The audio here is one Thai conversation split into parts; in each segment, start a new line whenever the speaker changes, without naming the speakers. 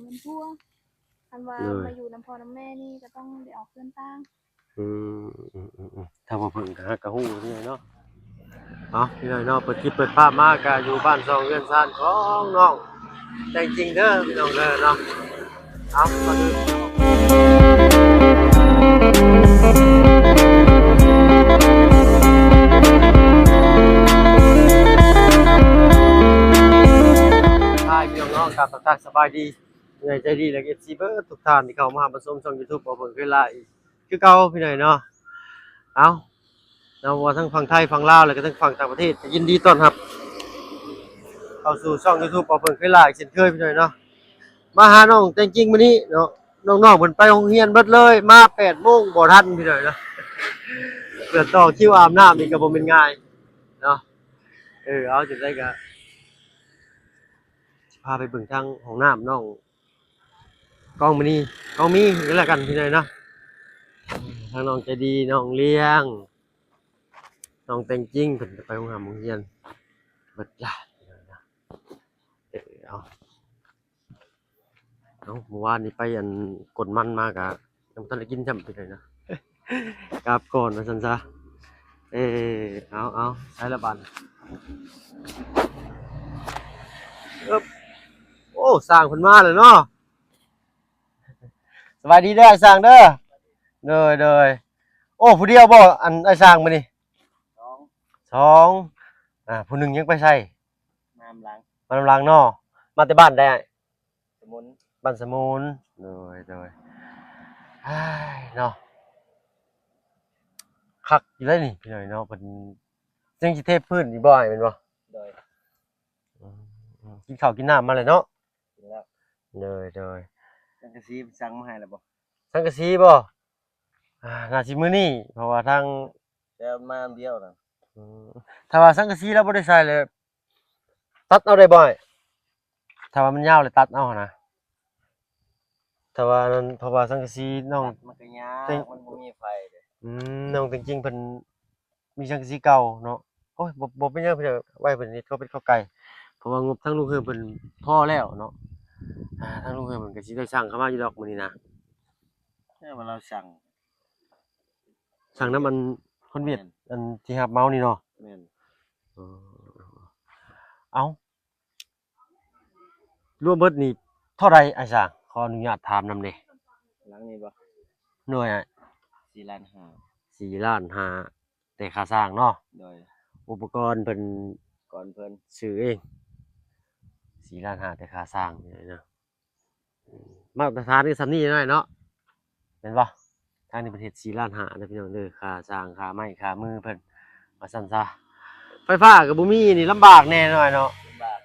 น้ำพัวคันว่ามาอยู่น้ำพ่อน้ำแม่นี่ก็ต้องได้ออกเดินทาง
ถ้าบ่เพิ่งก็ฮักกะฮู้นี่เนาะพี่น้อยเนาะเปิดคลิปเปิดภาพมาก็อยู่บ้านซองเรือนซ่านของน้องแต่จริงเด้อพี่น้องเด้อเนาะก่อนอื่นพี่น้องกับทักสบายดีเหนื่อยใจดีแล้วก็ FC เบิดทุกท่านที่เข้ามารับชมช่อง YouTube บ่เพิ่งเคยไลฟ์คือเก่าพี่น้อยเนาะเราว่าทั้งฝั่งไทยฝั่งลาวแล้วก็ทั้งฝั่งต่างประเทศยินดีต้อนรับเข้าสู่ช่อง YouTube บ่เพิ่งเคยไลฟ์เช่นเคยพี่น้อยเนาะมาหาน้องแต่จริงมื้อนี้เนาะน้องๆเพิ่นไปโรงเรียนเบิดเลยมา 8:00 นบ่ทันพี่น้อยเนาะเพื่อต่อคิวอาบน้ำนี่ก็บ่แม่นง่ายเนาะเอาจังได๋ก็พาไปเบิ่งทางห้องน้ำน้องกองมีนี่แหละกันพี่น้อยเนาะทางน้องใจดีน้องเลี้ยงน้องแต่งจริงเพิ่นไปโรงเรียนเบิดล่ะเอาเมื่อวานนี้ไปกดมันมากะยังบ่ทันได้กินซ้ำไปเลยนะกลับก่อนว่าซั่นซะเอาใช้ละบัดโอ้สร้างเพิ่นมาแล้วเนาะสวัสดีเด้อไอ้สร้างเด้อเด้อโอ้ผู้เดียวบ่ไอ้สร้างมื้อนี้สองผู้หนึงยังไปไสมาลำลังเนาะมาแต่บ้านได้สมุนบ้านสมุนเด้อเนาะคักอยู่เลยนี่พี่น้อยเนาะเพิ่นยังสิเทพื้นอีกบ่แม่นบ่โดยกินข้าวกินน้ำมาแล้วเนาะกินแล้วเด้อสังกะสีสั่งมาให้แล้วบ่สังกะสีบ่น่าสิมื้อนี้เพราะว่าทางแล้วมาอันเดียวน่ะถ้าว่าสังกะสีเราบ่ได้ใส่เลยตัดเอาได้บ่ถ้าว่ามันยาวเลยตัดเอานะถ้าว่านั้นเพราะว่าสังกะสีน้องมันก็ยาวมันบ่มีไฟเด้น้องจริงๆเพิ่นมีสังกะสีเก่าเนาะโอ้ยบ่เป็นหยังเพิ่นไว้เพิ่นเฮ็ดเขาเป็นข้าวไก่เพราะว่างบทั้งลุงเฮือเพิ่นพอแล้วเนาะทั้งลุงเฮือเพิ่นก็สิได้สั่งเข้ามาอยู่ดอกมื้อนี้นะว่าเราสั่งน้ำมันคนเวียดที่รับเหมานี่เนาะแม่นเอารวมเบิดนี่เท่าไรไอ้สร้างขออนุญาตถามนำเด้หลังนี้บ่หน่วย4,500,000แต่ค่าสร้างเนาะโดยอุปกรณ์เพิ่นซื้อเอง4,500,000แต่ค่าสร้างนี่เนาะมาตรฐานนี่ส่ำนี้น้อยเนาะแม่นบ่ทางนี้ประเทศ4,500,000เด้อพี่น้องเด้อค่าสร้างค่าไม้ค่ามือเพิ่นว่าซั่นซะไฟฟ้าก็บ่มีนี่ลำบากแน่หน่อยเนาะลำบาก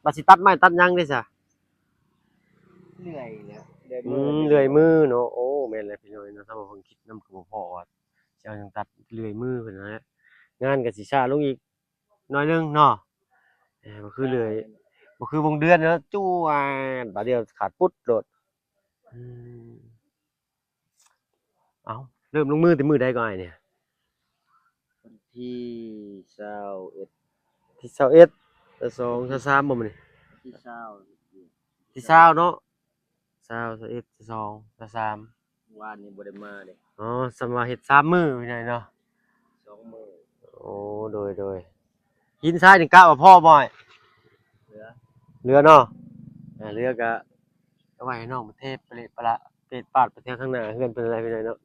บัดสิตัดไม้ตัดหยังได้ซะเลื่อยแล้วเลื่อยมือเนาะโอ้แม่นแล้วพี่น้องเนาะถ้าว่าเพิ่นคิดนำก็บ่พอว่าสิเอาหยังตัดเลื่อยมือเพิ่นนั่นแหละงานก็สิช้าลงอีกหน่อยนึงเนาะบ่คือเลื่อยบ่คือวงเดือนเนาะจู้บาดเดียวขาดปุ๊ดโลดเอ้าเริ่มลงมือแต่มื้อใดก่อนไอ้เนี่ยวันที่21ที่21 22 23บ่มื้อนี้ที่20เนาะ20 21 22 23วานนี้บ่ได้มาเด้สำว่าเฮ็ด3มื้อพี่น้อยเนาะ2มื้อโอ้โดยหินทรายนี่กะว่าพอบ่อ้ายเหลือเนาะเหลือก็เอาไว้ให้น้องมาเทปะเละปะละเปดปาดไปแถวข้างหน้าเฮือนเพิ่นอะไรพี่น้อยเนาะ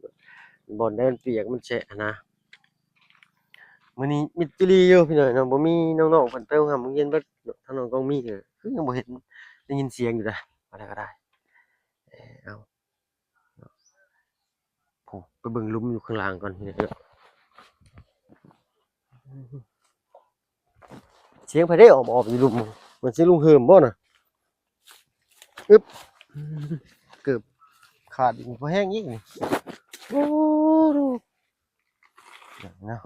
บ่อนได้มันเปียกมันแฉะนะมื้อนี้มิดจิลีอยู่พี่น้อยเนาะบ่มีน้องๆเพิ่นไปโรงเรียนเบิดทางน้องก็มีก็คือยังบ่เห็นได้ยินเสียงอยู่เด้อะไรก็ได้เอาโอ้ไปเบิ่งหลุมอยู่ข้างล่างก่อนพี่น้อยเนาะเสียงไผได้ออกอยู่หลุมมันสิลุงเหิมบ่น่ะอึ๊บเกือบขาดอีกบ่แห้งอีกนี่โอ้ดูเดี๋ยวนะ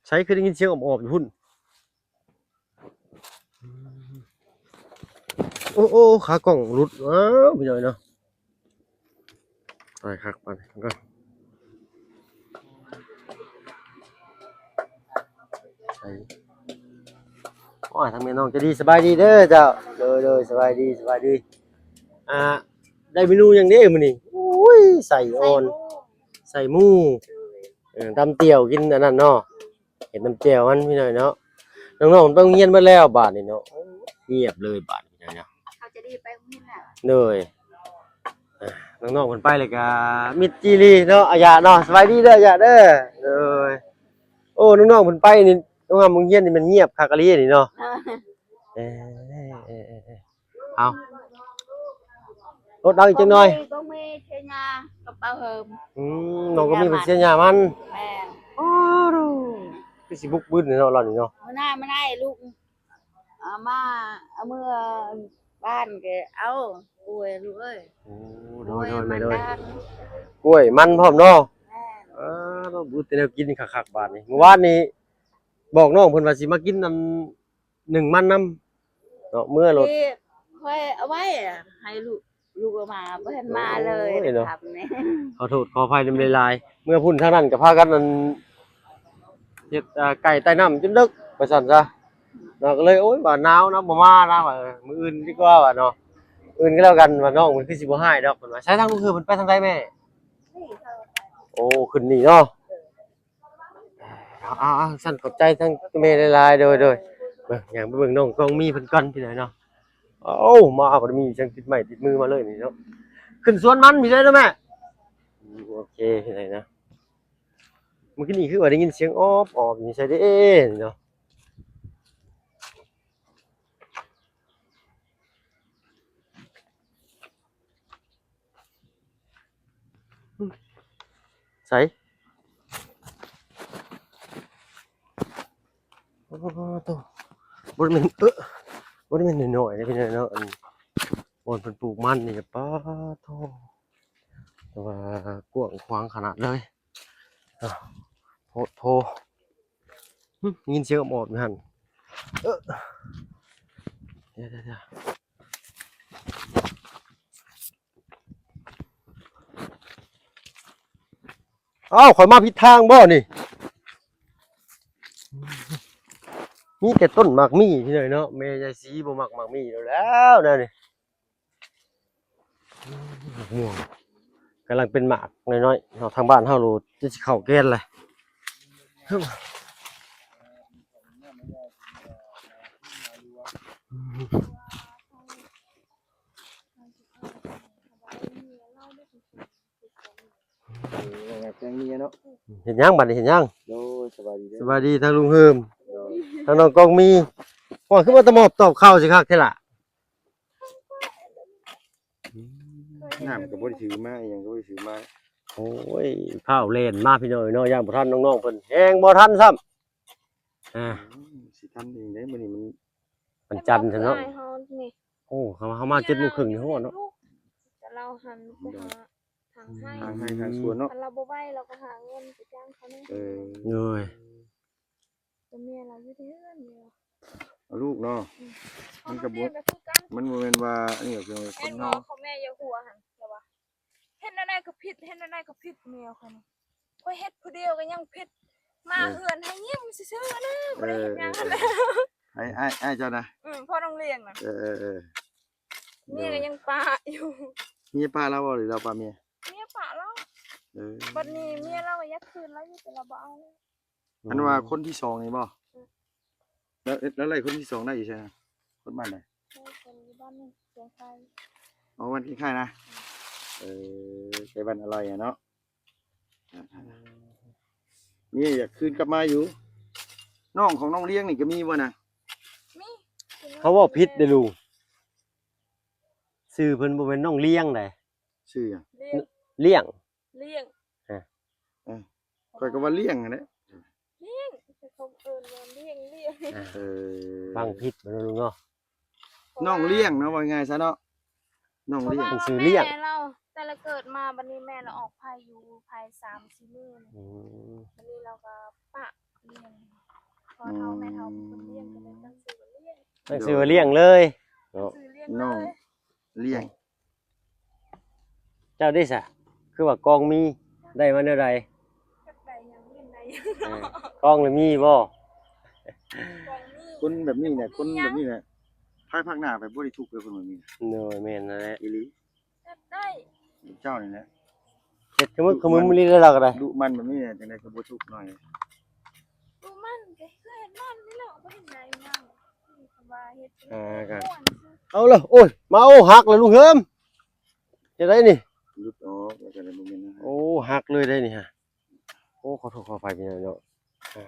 ใช้คือได้ยินเสียงออกอยู่พุ่นโอ้ขากล้องหลุดว้าวพี่น้อยเนาะไปคักไปก็ใช่ อ้ยทางแม่น้องจะดีสบายดีเด้อเจ้าโดยสบายดีอ่าได้เมนูหยังเด้มื้อนี้อุ้ยใส่อ่อนใส่หมูตำเตี๋ยวกินอันนั้นเนาะเห็นน้ำแจ่วมันพี่หน่อยเนาะน้องๆต้องเงียนเบิดแล้วบาดนี้เนาะเงียบเลยบาดนี้เนาะ
เขาจะดีไปโรงเรียนน่ะ
เลยน้องๆเพิ่นไปเลยก็มิตรจีรีเนาะอาญาเนาะสบายดีเด้ออาญาเด้อเลยโอ้น้องๆเพิ่นไปนี่น้องๆมึงเฮียนนี่มันเงียบคักอะลีนี่เนาะเอเอารถดังอีกจังหน่อย
ก็มีเชียร์กับเปาเฮิม
น้องก็มีเพิ่นเสียหญ้ามัน
แม่
โอ้ดูคือสิบุกบึ้นเนาะเรานี่เนาะ
ไม่ได้ลูกเอามาเอาเมื่อบ้านแกเอาป่วยลูกเอ้ย
โอ้
ป่วยมัน
โดย
ด้าน
กล้วยมันพร้อมเนาะ
แม่
เราบูแต่แนวกินคักๆบาดนี้เมื่อวานนี้บอกน้องเพิ่นว่าสิมากินหนึ่งมันน้ำเนาะเมื่อรถ
ที่ค่อยเอาไว้อะให้ลูกเอามาเพิ่นมาเลย
โอ้ยเนาะ
ครับนี่
ขอโทษขออภัยนำลายๆเมื่อพุ่นทางนั้นก็พากันเฮ็ดไก่ใต้น้ำจนดึกว่าซั่นซะเนาะก็เลยโอ๊ยว่าหนาวนะบ่มานะว่ามื้ออื่นดีกว่าว่าเนาะอื่นก็แล้วกันว่าน้องมันคือสิบ่ให้ดอกเพิ่นว่าใช้ทางลูกคือเพิ่นไปทางใดแม่
นี่เขา
โอ้ขึ้นนี่เนาะเอาสั่นขอบใจทั้งแม่หลายๆโดยเบิ่งอย่างไปเบิ่งน้องต้องมีเพิ่นก่อนพี่น้อยเนาะโอ้มาบ่ได้มีจังติดไม้ติดมือมาเลยนี่เนาะขึ้นสวนมันพี่ได้เด้อแม่โอเคพี่น้อยนะเมื่อกี้นี่คือว่าได้ยินเสียงออบนี่ใช่เด้นี่เนาะใส่โอ้โตบ่ได้แม่นบ่ได้แม่นน้อยๆเด้อพี่น้อยเนาะอันบอนเพิ่นปลูกมันนี่ก็ป๊าโตแต่ว่ากว้างขวางขนาดเลยอ้าวโพดโพยินเสียงออบๆอยู่หั่นเดี๋ยวอ้าวข่อยมาผิดทางบ่นี่มีแต่ต้นหมากมี่ที่ไหนเนาะแม่ยายสีบ่มักหมากมี่แล้วนะนี่หมากม่วงกำลังเป็นหมากน้อยๆเนาะทางบ้านเฮาโลจะสิเข้าแกนเลยเห็นยังบัดนี้เห็นยัง
โดยสบายดี
สวัสดีทางลุงเฮิมทางน้องกองมีว่าคือว่าตะหมอบตอบข้าวสิคักแท้ล่ะ
น้ำก็บ่ได้ถือมาอีหยังก็บ่ได้ถือมา
โอ้ยข้าวเล่นมาพี่น้อยเนาะย่างบ่ทันน้องๆเพิ่นแฮงบ่ทันซ้ำ
สิทำเองได้มื้อนี้
มันจันทร์ซะเนาะ
เฮานี่
โอ้เขามา7:30นี่โหเนาะ
แต่เราหันไปหาทางให้
ทางให้ทางสวนเนาะ
ถ้าเราบ่ไหวเราก็หาเงินไปจ้างเขานี่
เออ
เอ้ย
แต่เมียเราอยู่ที่เฮือนเดียว
เอาลูกเนาะ มันก็บ่
เฮ็ดคือกัน
มันบ่แม่นว่าอันนี้ก็คือค
เห็น
น
หม
เฮา
อเขาแม่อย่าหัวหั่นแต่ว่าเฮ็ดอะไรก็ผิดเฮ็ดอะไรก็ผิดเมียเขานี่ข่อยเฮ็ดผู้เดียวก็ยังผิดมาเฮือนให้ยิ้มซื่อๆนะบ่ได้เฮ็ดหยังหั่นแหละ
ให้เจ้านะ
พ่อต้องเลี้ยงน่ะ
เออ
เมียก็ยังปะอยู่
เมียป้าเราบ่หรือเราป้าเมีย
เมียปะเรา
เออ
บัดนี้เมียเราก็ยักคืนแล้วอยู่แต่เราบ่เอาเลย
อันว่าคนที่2นี่บ่แล้วอะไรคนที่2ได้อยู่ใช่ไหมคนบ้านไหน
ใช่คนอยู่บ้านนี่เสียงใคร
อ๋อวันที่ค่ายนะใช้บ้านอะไรเนาะนี่อยากคืนกลับมาอยู่น้องของน้องเลี้ยงนี่ก็มีบ่นะ
มี
เขาว่าผิดเด้อลุงชื่อเพิ่นบ่แม่นน้องเลี้ยงได
ชื่อหยัง
เลี้ยง
เลี้ยง
เลี้ยง
ข้อยก็ว่าเลี้ยงนั่นแหละ
เลี้ยงแต่เขาเอิ้นว่าเลี้ยง
เออ
ฟังผิดบ่เนาะลุงเนาะ
น้องเลี้ยงเนาะว่าง่ายซะเนาะน้องเลี้ยง
มันชื่อเลี้ยง
แม่เราแต่ละเกิดมาบัดนี้แม่เราออกภายอยู่ภาย3-4มื้อนี่
อืม
บัดนี้เราก็ปะเลี้ยงพอเฒ่าแม่เฒ่าเป็นคนเลี้ยงก็เลยตั้งชื่อว่าเลี้ยง
ตั้งชื่อว่าเลี้ยงเลยเนาะ
ชื่อเลี้ยงเล
น้อง
ย
เลี้ยง
เจ้าได้ซะคือว่ากองมีได้มาแนวใด
จักใดยังเลี้ยงใด
กองเลยมีบ่
กองมี
คนแบบนี้เนี่ยคนแบบนี้แหละภายภาคหน้าไปบ่ได้ทุกข์เลยคนแบบนี้
โดยแม่นนั่นแหละ
อีหลี
เฮ็ดได้
เจ้านี่แหละ
เฮ็ดขมึมมื้อนี้แล้วเราก็ได้
ดุมันแบบนี้เนี่ยจังได๋ก็บ่ทุกข์หน่อย
ดูมันก็คือเฮ็ดมันนี่แหละบ่เห็นได้ยังสบายเฮ็ด
ก็
ม่วน
เอาเลยโอ้ยมาเอาหักเลยลุงเฮิมจะได้นี่
หลุดออกแล้วก็ได้บ่แม่นนะ
โอ้หักเลยได้นี่ฮะโอ้ขอโทษขออภัยพี่น้องเนาะอ่า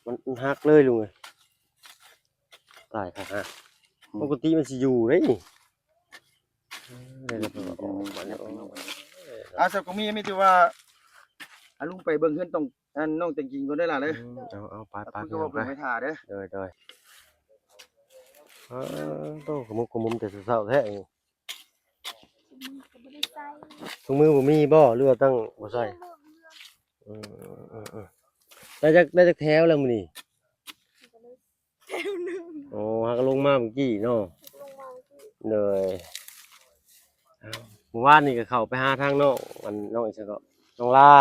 มันหักเลยลุงเอ้ยตายค่ะฮะปกติมันสิอยู่เด้นี่ได้แล้วก็ออกมาแล้ว
สักก็มีแต่ว่าลุงไปเบิ่งเฮือนต้องอันน้องแต่งจริงก่อนได้อล่ะเด้อ
เอาไป
เพิ่นก็ว่า
ไป
เพิ่นไปท่าเด้อ
โดยโตขมุมแต่เช้าๆแท้นี่
มึงก็บ่ได้ใส่
ถุงมือบ่มีบ่หรือว่าตั้งบ่ใส่เออได้จักแถวแล้วมื้อนี้
ก็เลยแถวหนึง
โอ้หักลงมาเมื่อกี้เนาะ
ลงมาที่
เลยเมื่อวานนี่ก็เข้าไปหาทางน้องมันน้องอีกก็น้องลา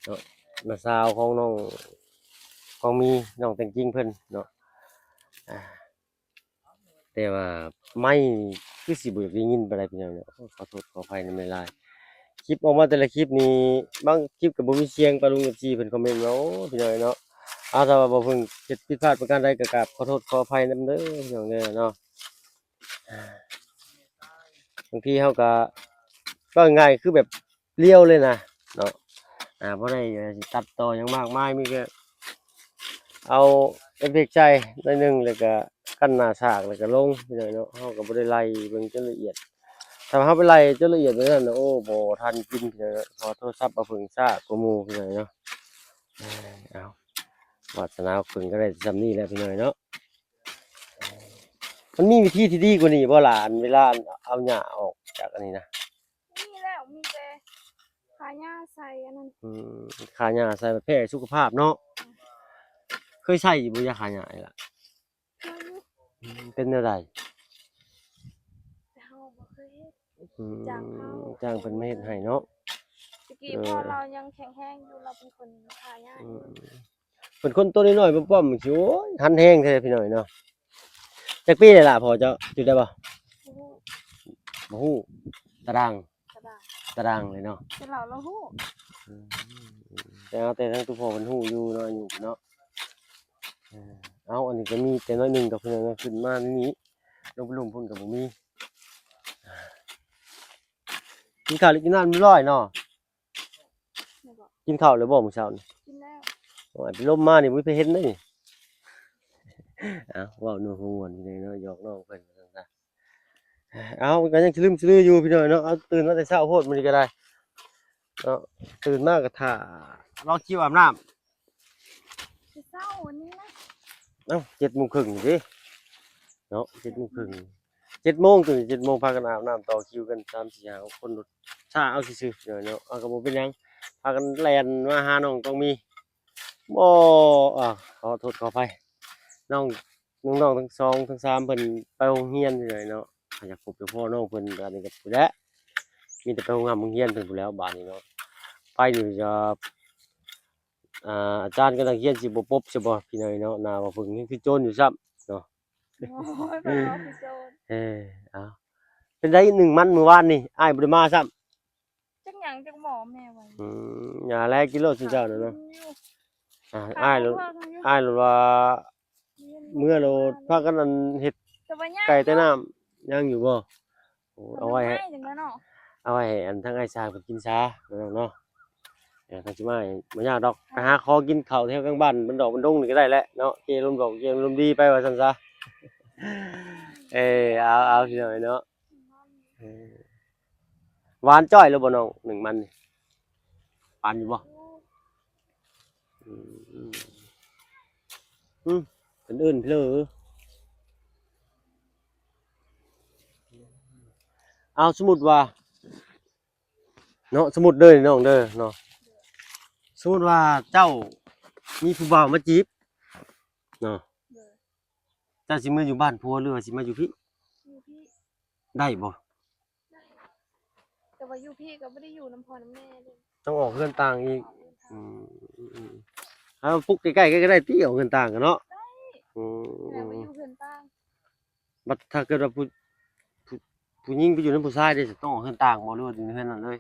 เนาะน้าสาวของน้องของมีน้องแต่งจริงเพิ่นเนาะแต่ว่าไม่คือสิบ่อยากได้ยินปานใดพี่น้องเนาะขอโทษขออภัยนำหลายๆคลิปออกมาแต่ละคลิปนี่บางคลิปก็บ่มีเสียงปะลุง FC เพิ่นคอมเมนต์ว่าโอ้พี่น้องเนาะถ้าว่าบ่เพิ่งเฮ็ดผิดพลาดประการใดก็กราบขอโทษขออภัยนำเด้อพี่น้องเด้อเนาะ บางทีเขาก็ง่ายคือแบบเลี้ยวเลยนะเนาะเพราะได้ตัดต่ออย่างมากมายมีก็เอาเอฟเฟกต์ใจหน่อยหนึงแล้วก็กั้นหน้าฉากแล้วก็ลงไปเลยเนาะเขาก็บ่ได้ไล่เบิ่งจนละเอียดถ้าเขาไปไล่จนละเอียดแบบนั้นน่ะโอ้บ่ทันกินพี่น้องเนาะขอโทรศัพท์เอาเพิ่งซ่ากว่าหมู่พี่น้องเนาะเอาวาสนาเพิ่งก็ได้ซำนี้แหละพี่น้องเนาะมันมีวิธีที่ดีกว่านี้บ่ล่ะอันเวลาเอาหญ้าออกจากอันนี้นะ
นี่แล้วมีแต่ขาหญ้าใส่อันนั้น
ขาหญ้าใส่ประเภทสุขภาพเนาะเคยใช้อยู่บ่ยาขาหญ้านี่ล่ะ
เคยอยู่
เป็นแนวใด
แต่เฮาบ่เคยเฮ็ด
อืม
จ้างเขา
จ้างเพิ่นมาเฮ็ดให้เนาะ
ตะกี้พอเรายังแข็งแรงอยู่เราเป็นคนขาหญ้า
อืมเพิ่นคนตัวน้อยๆป้อมๆสิโอ้ยทันแฮงแท้พี่น้อยเนาะจักปีได้ล่ะพอเจ้าจุดได้บ่
ฮู้
บ่ฮู้ตาราง
กระดาษ
ตารางเลยเนาะ
แต่เราฮู้
อืมแต่เอาแต่ทั้งทุกพ่อเพิ่นฮู้อยู่เนาะอยู่เนาะเอาอันนี้ก็มีแต่น้อยหนึงดอกเพิ่นเอาขึ้นมาในนี้ลงไปลุมพุ่นก็บ่มีกินข้าวหรือกินน้ำเรียบร้อยเนาะ
แล้วก็
กินข้าวแล้วบ่มื้อเช้านี่
กินแล้ว
โอ้ยไปลมมานี่บ่มีไปเห็นเลยนี่ อ้าวเว้านัวหัวม่วนพี่น้อยเนาะหยอกน้องเพิ่นว่าซั่นซะเอาก็ยังสลืมสลืออยู่พี่น้อยเนาะเอาตื่นมาแต่เช้าโพดมื้อนี้ก็ได้เนาะตื่นมาก็ท่ารอคิวอาบน้ำ
สิเศร้าวันนี้นะ
เอ้า7:30นี่เด้เนาะ7:30 7:00นตื่น7:00 นพากันอาบน้ำต่อคิวกัน3 4 5 6คนรถช้าเอาซื่อๆพี่น้อยเนาะเอาก็บ่เป็นหยังพากันแล่นมาหาน้องต้องมีบ่ขอโทษขออภัยน้องน้องๆทั้ง2ทั้ง3เพิ่นไปโรงเรียนพี่น้อยเนาะอยากพบเจ้าพ่อน้องเพิ่นอันนี้ก็พู้นแหละมีแต่ไปโรงเรียนเพิ่นพู้นแหล้วบัดนี้เนาะไปนี่จะอาจารย์ก็นักเรียนสิบ่ปบใช่บ่พี่น้อยเนาะน่าว่าเพิ่นยังคือโจรอยู่ซ้ำเนาะ
โอ้ยเป็นเราคือโจร
เอาเป็นได้1มันมื้อวานนี่อ้ายบ่ได้มาซ้ำ
จักหยังจักหมอแม่ไว้
หญ้าแลกินโลดซุเจ้านั่นเนาะ
อยู่
อ้ายโลดว่าเมื่อโลดพากันอันเฮ็ด
แต่ว่าย่าง
ไก่ใต้น้ำยังอยู่บ่โอ้เอาไว้ให้
จังแล้วเนาะ
เอาไว้ให้อันทั้งอ้ายชายเพิ่นกินซะเนาะทางสิมาให้บ่ยากดอกไปหาขอกินข้าวแถวกลางบ้านมันดอกมันดงนี่ก็ได้แหละเนาะเจลมดอกเจลมดีไปว่าซั่นซะเอาพี่น้อยเนาะหวานจ้อยแล้วบ่น้อง1มันนี่หวานอยู่บ่เป็นอื่นเพลอเอาสมมุติว่าเนาะสมมุติเด้อน้องเด้อเนาะสมมุติว่าเจ้ามีผู้บ่าวมาจีบเนาะเจ้าสิมาอยู่บ้านผัวหรือว่าสิมาอยู่พี่
อยู่พี่
ได้บ่
แต่ว่าอยู่พี่ก็บ่ได้อยู่น้ำพ่อน้ำแม่เด้
ต้องออกเรือนต่างอีกอืม เอาปลุกใกล้ๆก็ได้ติเอาเงินต่างกันเนาะอื
แต่ไปอ
ม
ยู่เพื่อนตั้ง
บัดถ้าเกิดว่าผู้ผู้หญิงไปอยู่นำผู้ชายได้สิต้องเอาเงินต่างบ่หรือว่าอยู่ในเฮือนนั่นเลย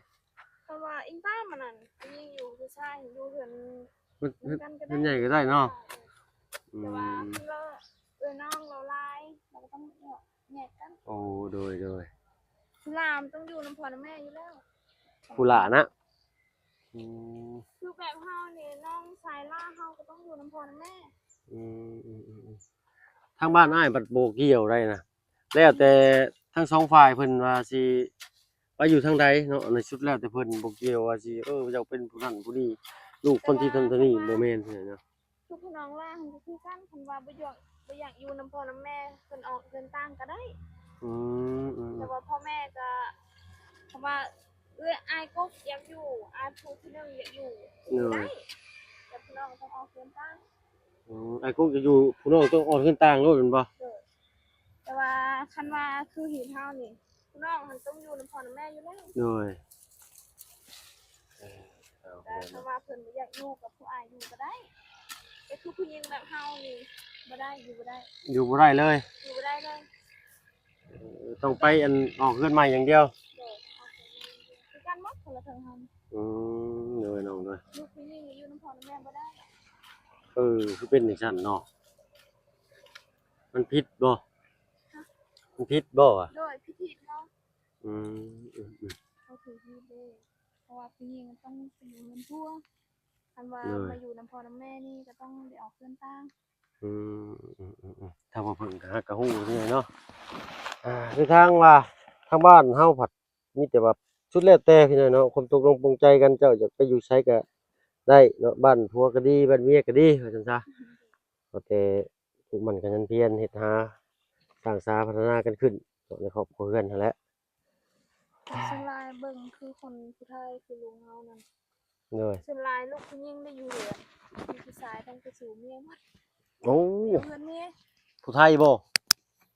เพราะว่าอิงต้ามันนั่นยิ่งอยู่ผู้ชายอยู่เพื่อน
มันมัน
กันก็
มั
ได้
นใหญ่ก็ได้เนาะอื
แต่ว่าม คือเราน้องเราลายเราก็ต้องแยกกัน
โอ้โดย
คือลามต้องอยู่น้ำพ่อน้ำแม่อยู่แล้ว
ผู้หลานะอืม
คือแบบเฮานี่น้องสายล่าเฮาก็ต้องอยู่น้ำพ่อน้ำแม่
อืมทางบ้านอ้ายบัดโบเกี่ยวได้นะแล้วแต่ทั้งสองฝ่ายเพิ่นว่าสิไปอยู่ทางใดเนาะในสุดแล้วแต่เพิ่นบ่เกี่ยวว่าสิเจ้าเป็นผู้นั้นผู้นี้ลูกคนที่เท่านี้บ่แม่นเนาะ
คือพี่น้องล่าเฮาก็คือกันคันว่าบ่อยากอยู่น้ำพ่อน้ำแม่เพิ่นออกเดินต่างก็ได้
อืม
แต่ว่าพ่อแม่ก็เพราะว่าอายก็อยากอยู่อายผู้ที่หนึ่งอยากอยู่ได้แต่พี่น้องต้องออกเดินต่าง
ไอ้กุ๊กจะอยู่ผู้น้องต้องออกขึ้นต่างโลดแม่นบ่
แต่ว่าคันว่าคือหีเฮานี่พี่น้องมันต้องอยู่น้ำพ่อน้ำแม่อยู่แล้ว
โดย
แต่ถ้าว่าเพิ่นบ่อยากอยู่กับผู้อายอยู่ก็ได้แต่คือผู้หญิงแบบเฮานี่บ่ได้อยู่บ่ได้
อยู่บ่ได้เลย
อยู่บ่ได้เลย
ต้องไปอันออกเฮือนใหม่อย่างเดียว
คือการหมดคนละเทิงเฮา
โดยน้องโดย
ลูกผู้หญิงอยู่น้ำพ่อน้ำแม่บ่ได้
คือเป็นจังซั่นเนาะมันผิดบ่มันผิดบ่อะ
โดยพิธีเนาะ
อืม
เขาถือที่เด้เพราะว่าผู้หญิงต้องไปอยู่เงินทั่วคันว่ามาอยู่น้ำพ่อน้ำแม่นี่ก็ต้องได้ออกเดินต่าง
อืมถ้าว่าเพิ่นก็ฮักก็ฮู้นี่เนาะคือทางว่าทางบ้านเฮาผัดมีแต่ว่าสุดแล้วแต่พี่น้องเนาะความตกลงปรงใจกันเจ้าอยากไปอยู่ไสก็ได้เนาะบ้านผัวก็ดีบ้านเมียก็ดีว่าซั่นซะก็แต่ทุกมันก็ยันเพียรเฮ็ดหาสร้างสาพัฒนากันขึ้นในครอบครัวเฮือนนั่นแหละ
ส่วนหลายเบิ่งคือคนผู้ไทยคือลุงเฮานั่น
เลย
ส่วนหลายลูกผู้หญิงได้อยู่เหลือมีผู้ชายต้องไปสู่เมียหมด
โอ้
อยู่เพื่อนเมีย
ผู้ไทยบ่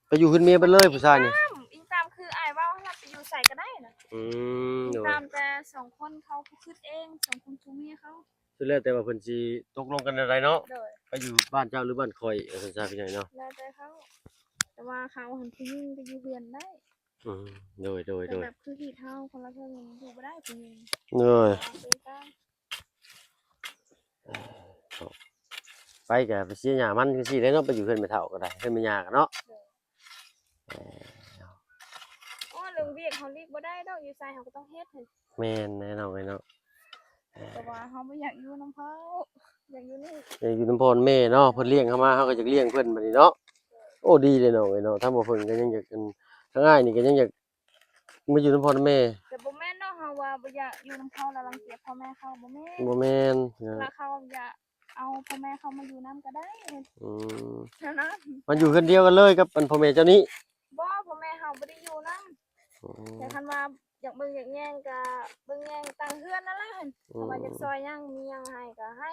ไปอยู่เฮือนเมียเบิดเลยผู้ชายนี่
อิงตามคืออายว่าเราไปอยู่ใส่ก็ได้นะ
อืม
อิง
โดย
ตามแต่สองคนเขาผู้คิดเองสองคนสู่เมียเขา
สุดแล้วแต่ว่าเพิ่นสิตกลงกันอะไรเนาะ
โดย
ไปอยู่บ้านเจ้าหรือบ้านข่อยว่าซั่นซะพี่น้องเนาะ
แล้วแต่เขาแต่ว่าเขาหันผู้หญิงไปอยู่เพื่อนได้
อืมโดย
แต่แบบคือที่เท่าคนละเท่าอยู่บ่ได้ผู้หญิง
เลย
เอาเป็นกลาง
ไปก็ไปเสียหญ้ามันคือสิได้เนาะไปอยู่เฮือนแม่เฒ่าก็ได้เฮือนแม่ย่าก็เนาะ
อ๋อเรื่องเวียกเขาเรียกบ่ได้ดอกอยู่ใส่เขาก็ต้องเฮ็ดหั่น
แม่นแน่นอนเนาะ
แต่ว่าเขาบ่อยากอยู่น้ำเขาอยากอยู่นี่
อยากอยู่น้ำพ่อแม่เนาะเพิ่นเลี้ยงเฮามาเฮาก็อยากเลี้ยงเพิ่นบัดนี้เนาะโอ้ดีเลยเนาะเนาะถ้าบ่เพิ่นก็ยังอยากกันทางอ้ายนี่ก็ยังอยากมาอยู่น้ำพ่อแม่
แต่บ่แม่นเนาะเฮาว่าบ่อยากอยู่น้ำเขาแล้วรังเกียจพ่อแม่เขาบ่แม่น
บ่แม่น
แล้วเขาอยากเอาพ่อแม่เขามาอยู่น้ำก็ได้
อืม
เท่านั้น
มันอยู่คนเดียวกันเลยกับอันพ่อแม่เจ้านี้
บ่พ่อแม่เขาบ่ได้อยู่น้ำแต่คันว่าอยากเบิ่งอยากแย่งก็เบิ่งแย่งต่างเฮือนนั่นแหละหั่นถ้าว่าอยากซอยหยังมีหยังให้ก็ให้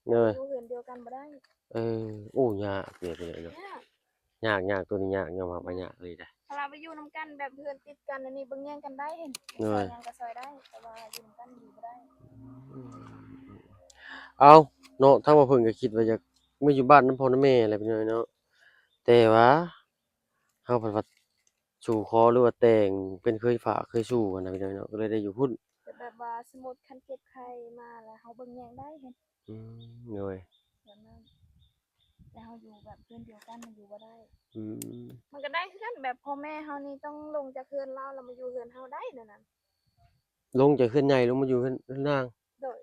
เลย
อยู่เฮือนเดียวกันบ่ได้
โอ้ยากเปลี่ยนไปเลยเนาะ
เนี่ย
ยากตัวนี้ยากยอมรับว่ายากเลยได้
ถ้าเราไปอยู่นํกันแบบเพื่อนติดกันอันนี้เบิ่งแย่งกันได้เห็น
เอ
ซ
อ
อยหยังก็ซอยได้แต่ว่าอยู่นํกันอยู่บ่ได้
เอาเนาะถ้าว่าเพิ่นก็คิดว่าอยากมาอยู่บ้านน้ำพ่อน้ำแม่อะไรไปหน่อยเนาะแต่ว่าเฮาเพิ่นว่าสู่ขอหรือว่าแต่งเป็นเคยฝากเคยสู่กันนะพี่น้อยเนาะก็เลยได้อยู่พุ่น
แต่แบบว่าสมมุติคันเจ็บไข้มาแล้วเฮาเบิ่งแย่งได้เห็น
เลย
แบบนั้นแต่เฮาอยู่แบบเพื่อนเดียวกันมันอยู่บ่ได้
อืม
มันก็ได้คือกันแบบพ่อแม่เฮานี่ต้องลงจากเฮือนเราแล้วมาอยู่เฮือนเฮาได้นั่นน่ะ
ลงจากเฮือนใหญ่ลงมาอยู่เฮือนล่าง
โดย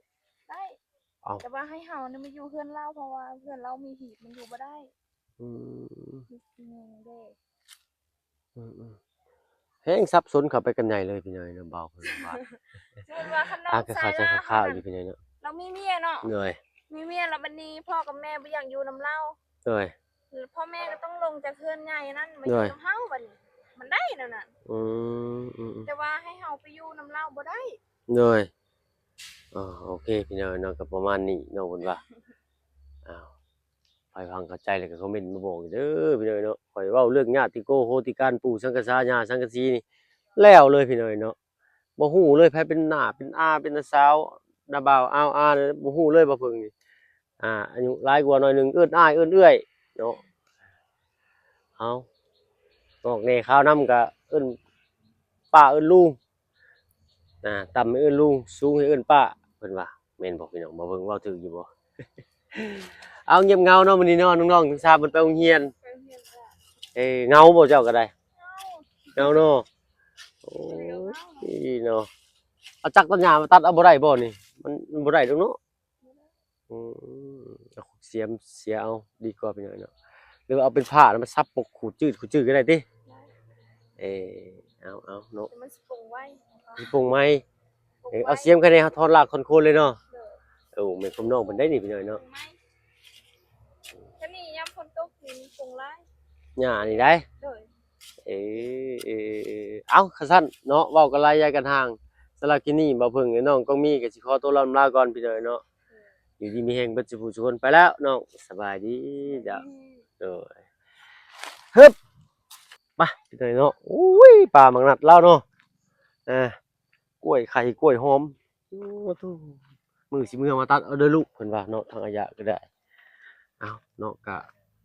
ได้
เอ้า
แต่ว่าให้เฮานี่มาอยู่เฮือนเราเพราะว่าเฮือนเรามีหีบมันอยู่บ่ได้
อืม
มีเด้
แฮงสับสนเข้าไปกันใหญ่เลยพี่น้อยเนาะเบาเพิ่นว่า
สมมุติว่าคันน้อ
อาง ก็
ชา
เข้าย ใจ
เรา
คร่าวๆอยู่พี่น้อยเนาะ
เรามีเมียเนาะ
เหนื่อย
มีเมียแล้วบัดนี้พ่อกับแม่บ่อยากอยู่นํเรา
เหนื่อย
พ่อแม่ก็ต้องลงจากเฮือนใหญ่นั้นมาอ
เหนื่
ยู่
อย
นํเฮาบัดนี้มันได้นั่นน่ะ
อืม
แต่ว่าให้เฮาไปอยู่นํเราบ่ได้
เหนื่อยโอเคพี่น้อยเนาะก็ประมาณนี้เนาะเพิ่นว่าอ้าวไปฟังเข้าใจแล้วก็คอมเมนต์มาบอกเด้อพี่น้อยเนาะข่อยเว้าเรื่องญาติโกโหติการปู่สังกษาญาสังกะสีนี่แล้วเลยพี่น้อยเนาะบ่ฮู้เลยไผเป็นน้าเป็นอาเป็นน้าสาวน้าบ่าวอ้าวอาเนี่ยบ่ฮู้เลยบ่เพิ่งนี่ อายุหลายกว่าหน่อยหนึงเอิ้นอ้ายเอิ้นเอื้อยเนาะเอานอกนี้ข้าวนำก็เอิ้นป้าเอิ้นลุงต่ำให้เอิ้นลุงสูงให้เอิ้นป้าเพิ่นว่าแม่นบ่พี่น้องมาเบิ่งเว้าถูกอยู่บ่ เอาเงียบเหงาเนาะมื้อนี้เนาะน้องๆทั้งสามเพิ่นไปโรงเรียน
ไปเรียนแล้ว
เหงาบ่เจ้าก็ได้
เอ้า
เหงาเนาะโอ้ยเนาะเอาจักรต้นหญ้ามาตัดเอาบ่ได้บ่นี่มันบ่ได้ดอกเนาะอืมเอาเสียมเสียเอาดีกว่าพี่น้องเนาะหรือว่าเอาเป็นผ้าแล้วมาซับปกขูดจืดก็ได้ติเอเอาเนาะ
แต่มันสิปรุงไว้
มีปรุงไหม
ปรุงไว้
เอาเสียมกันเนี่ยทอดรากทอนโคนเลยเนาะ
เด้อ
แม่นผมน้องเพิ่นได้นี่พี่น้อย
ปรุ
เนาะ
งไหมก็นี่ยามฝนตกนี่ปรุงหลาย
หญ้านี่ได้
เด้อ
เอ้าคันซั่นเนาะเว้ากันหลายยายกันห่างสำหรับคลิปนี้บ่าวเพิ่งและน้องก็มีก็สิขอตัวลำลาก่อนพี่น้อยเนาะอยู่ดีมีแรงเบิดสุขทุกคนไปแล้วน้องสบายดีจ้ะโดยฮึบมาพี่น้อยเนาะอุ้ยปลาหมักนัดแล้วเนาะกล้วยไข่กล้วยหอมโอ้โธ่มื้อสิมื้อมาตัดเอาเด้อลูกเพิ่นว่าเนาะทางอายะก็ได้เอ้าเนาะก็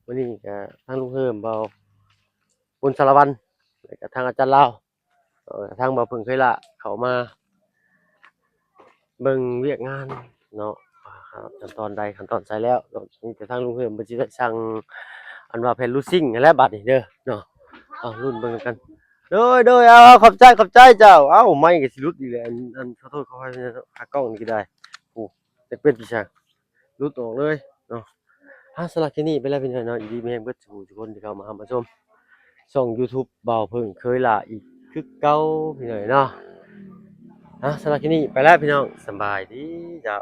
วันนี้ก็ทางลุงเฮิมเบาบุญสารวัตรแล้วก็ทางอาจารย์ลาวทางบ่าวเพิ่งเคยละเข้ามาเบิ่งเวียกงานเนาะขั้นตอนใดขั้นตอนใดแล้วเนาะนี่แต่ทางลุงเฮิมเพิ่นสิได้สั่งอันว่าแผ่นลูซิ่งนั่นแหละบัดนี้เด้อเนาะเอารุ่นเบิ่งกันโดยเอาขอบใจเจ้าเอ้าไม่ก็สิหลุดอีกแล้วอันขอโทษขออภัยขากล้องนี่ก็ได้โอ้แต่เป็นพี่ช่างหลุดออกเลยเนาะสำหรับคลิปนี้ไปแล้วพี่น้องเนาะยินดีมีแรงเบิดทุกคนที่เข้ามาชมช่อง YouTube บ่าวเพิ่งเคยละอีกคือเก่าพี่น้องเนาะสำหรับคลิปนี้ไปแล้วพี่น้องสำบายดีเจ้า